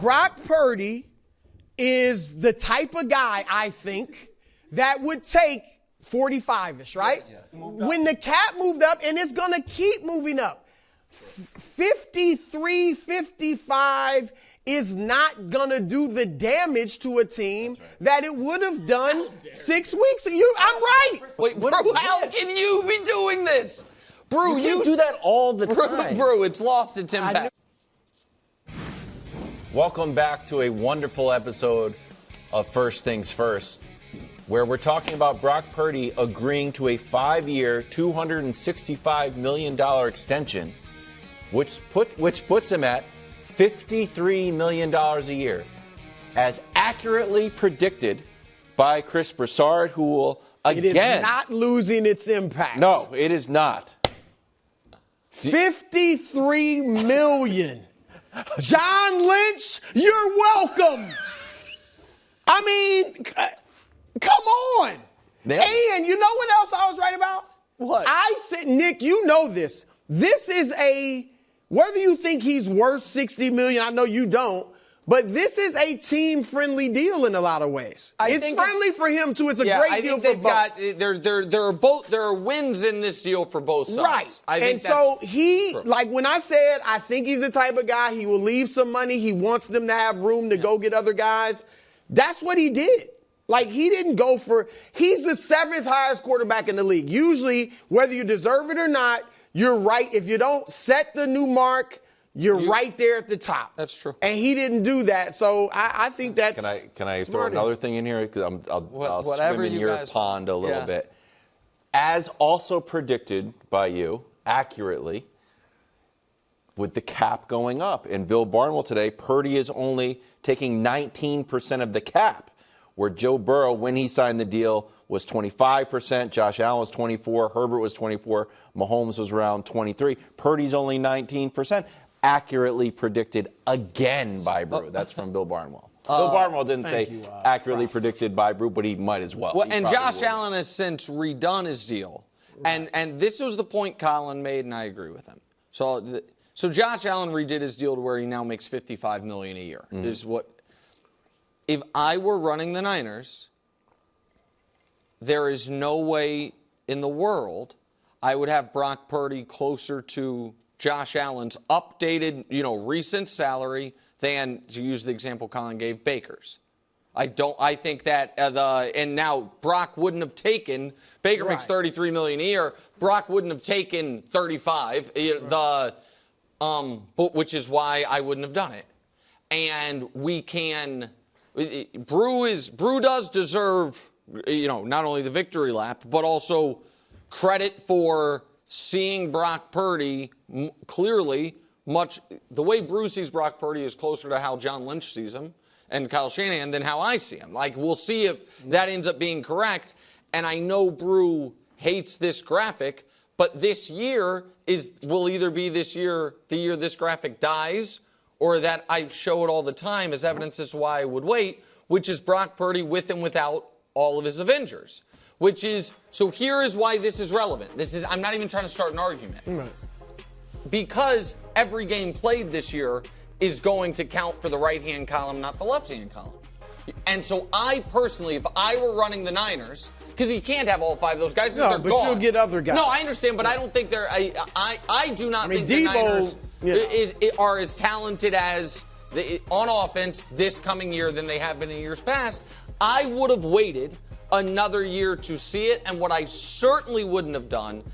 Brock Purdy is the type of guy, I think, that would take 45-ish, right? Yes. When the cap moved up, and it's going to keep moving up, 53, 55 is not going to do the damage to a team that it would have done 6 weeks ago. I'm right. Wait, Brew, how can you be doing this? Brew, you do that all the time. Brew, it's lost its impact. Welcome back to a wonderful episode of First Things First, where we're talking about Brock Purdy agreeing to a 5-year, $265 million extension, which puts him at $53 million a year, as accurately predicted by Chris Broussard, who will again... It is not losing its impact. No, it is not. $53 million. John Lynch, you're welcome. I mean, come on. And you know what else I was right about? What? I said, Nick, you know this. This is whether you think he's worth $60 million, I know you don't, but this is a team-friendly deal in a lot of ways. It's friendly for him, too. It's a great deal for both. There are wins in this deal for both sides. Right. And so like when I said, I think he's the type of guy, he will leave some money. He wants them to have room to go get other guys. That's what he did. Like, he didn't go he's the 7th highest quarterback in the league. Usually, whether you deserve it or not, you're right. If you don't set the new mark, you're right there at the top. That's true. And he didn't do that. So I think that's Can I throw another thing in here? Because I'll swim in your pond a little bit. As also predicted by you accurately, with the cap going up. In Bill Barnwell today, Purdy is only taking 19% of the cap, where Joe Burrow, when he signed the deal, was 25%, Josh Allen was 24%, Herbert was 24%, Mahomes was around 23%. Purdy's only 19%. Accurately predicted again by Brew. That's from Bill Barnwell. Bill Barnwell didn't say accurately predicted by Brew, but he might as well. And Josh Allen has since redone his deal. Right. And this was the point Colin made, and I agree with him. So Josh Allen redid his deal to where he now makes $55 million a year. If I were running the Niners, there is no way in the world I would have Brock Purdy closer to Josh Allen's updated, recent salary than, to use the example Colin gave, Baker's. I think that and now Brock wouldn't have taken, Baker makes $33 million a year, Brock wouldn't have taken 35, which is why I wouldn't have done it. And Brew does deserve, not only the victory lap, but also credit for seeing Brock Purdy clearly the way Brew sees Brock Purdy is closer to how John Lynch sees him and Kyle Shanahan than how I see him. Like, we'll see if that ends up being correct. And I know Brew hates this graphic, but this year will either be the year this graphic dies, or that I show it all the time as evidence as to why I would wait, which is Brock Purdy with and without all of his Avengers. So here is why this is relevant. I'm not even trying to start an argument. Right. Because every game played this year is going to count for the right-hand column, not the left-hand column. And so I personally, if I were running the Niners, because you can't have all 5 of those guys, they're gone. No, but you'll get other guys. No, I understand, but I don't think I do not think the Niners are as talented as on offense this coming year than they have been in years past. I would have waited another year to see it, and what I certainly wouldn't have done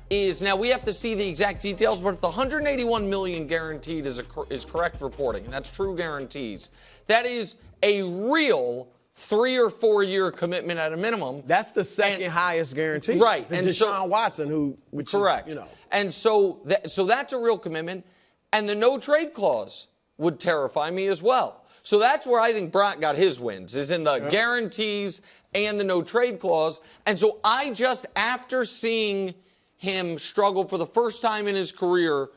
is, now we have to see the exact details, but if the $181 million guaranteed is correct reporting, and that's true guarantees, that is a real 3 or 4 year commitment at a minimum. That's the second highest guarantee. Right. And Deshaun Watson, correct. Is, And so that's a real commitment, and the no trade clause would terrify me as well. So that's where I think Brock got his wins, is in the guarantees and the no trade clause. And so after seeing him struggle for the first time in his career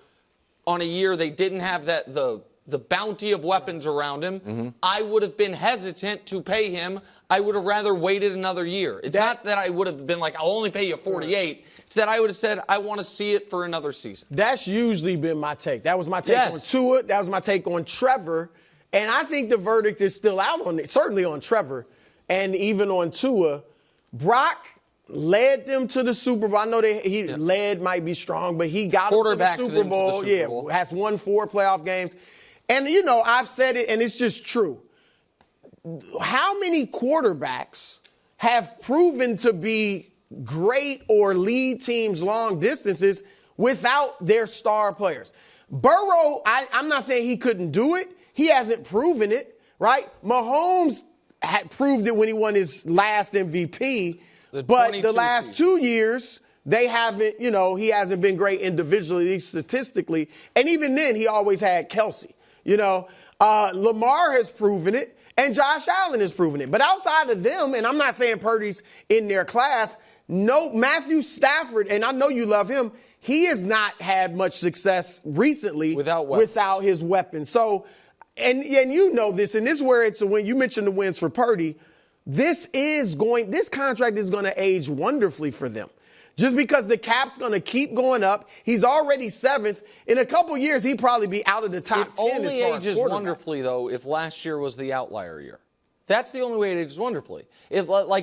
on a year they didn't have the bounty of weapons around him, I would have been hesitant to pay him. I would have rather waited another year. It's not that I would have been like, I'll only pay you 48. It's that I would have said, I want to see it for another season. That's usually been my take. That was my take on Tua. That was my take on Trevor. And I think the verdict is still out on it, certainly on Trevor and even on Tua. Brock led them to the Super Bowl. I know led might be strong, but he got them to the Super Bowl. Has won 4 playoff games. And, I've said it, and it's just true. How many quarterbacks have proven to be great or lead teams long distances without their star players? Burrow, I'm not saying he couldn't do it. He hasn't proven it, right? Mahomes had proved it when he won his last MVP. But the last 2 years, they haven't, he hasn't been great individually, statistically. And even then, he always had Kelsey. Lamar has proven it, and Josh Allen has proven it. But outside of them, and I'm not saying Purdy's in their class, no, Matthew Stafford, and I know you love him, he has not had much success recently without his weapons. So, and you know this, and this is where it's when you mentioned the wins for Purdy, this contract is going to age wonderfully for them. Just because the cap's going to keep going up. He's already 7th. In a couple years, he'd probably be out of the top 10 as far as quarterbacks. It only ages wonderfully, though, if last year was the outlier year. That's the only way it ages wonderfully.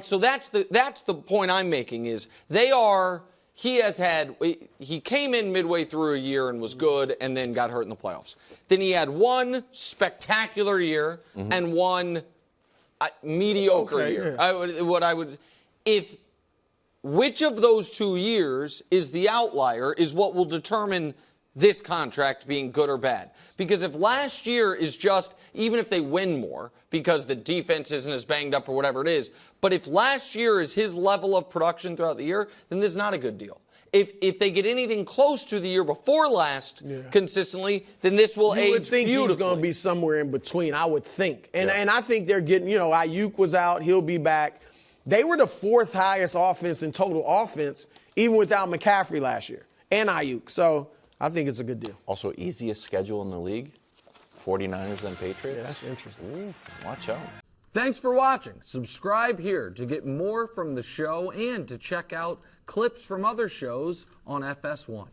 So that's the point I'm making is he came in midway through a year and was good and then got hurt in the playoffs. Then he had one spectacular year and one mediocre year. Yeah. Which of those 2 years is the outlier is what will determine this contract being good or bad. Because if last year is just, even if they win more because the defense isn't as banged up or whatever it is, but if last year is his level of production throughout the year, then this is not a good deal. If they get anything close to the year before last consistently, then this will age beautifully. You would think he's going to be somewhere in between, I would think. And I think they're getting, Ayuk was out, he'll be back. They were the 4th highest offense in total offense, even without McCaffrey last year, and Ayuk. So I think it's a good deal. Also, easiest schedule in the league, 49ers and Patriots. Yeah, that's interesting. Watch out. Thanks for watching. Subscribe here to get more from the show and to check out clips from other shows on FS1.